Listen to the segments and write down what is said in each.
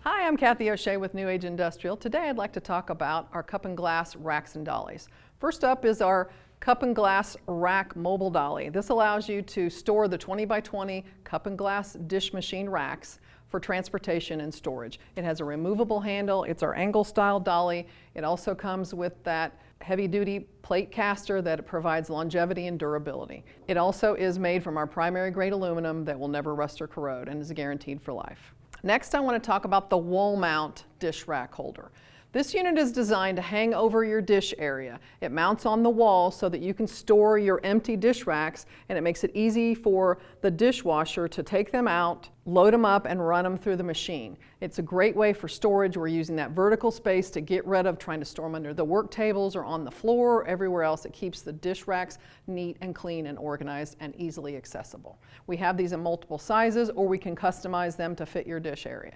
Hi, I'm Cathy O'Shia with New Age Industrial. Today I'd like to talk about our cup and glass racks and dollies. First up is our cup and glass rack mobile dolly. This allows you to store the 20 by 20 cup and glass dish machine racks for transportation and storage. It has a removable handle. It's our angle style dolly. It also comes with that heavy duty plate caster that provides longevity and durability. It also is made from our primary grade aluminum that will never rust or corrode and is guaranteed for life. Next, I want to talk about the wall mount dish rack holder. This unit is designed to hang over your dish area. It mounts on the wall so that you can store your empty dish racks, and it makes it easy for the dishwasher to take them out, load them up, and run them through the machine. It's a great way for storage. We're using that vertical space to get rid of trying to store them under the work tables or on the floor or everywhere else. It keeps the dish racks neat and clean and organized and easily accessible. We have these in multiple sizes, or we can customize them to fit your dish area.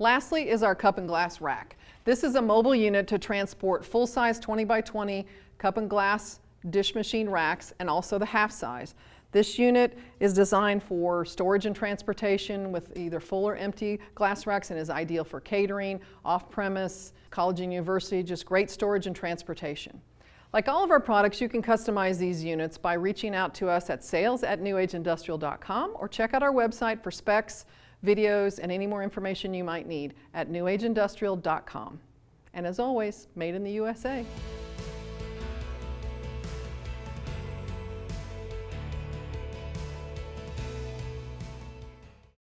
Lastly is our cup and glass rack. This is a mobile unit to transport full-size 20 by 20 cup and glass dish machine racks and also the half size. This unit is designed for storage and transportation with either full or empty glass racks and is ideal for catering, off-premise, college and university, just great storage and transportation. Like all of our products, you can customize these units by reaching out to us at sales@newageindustrial.com or check out our website for specs, videos, and any more information you might need at newageindustrial.com. And as always, made in the USA.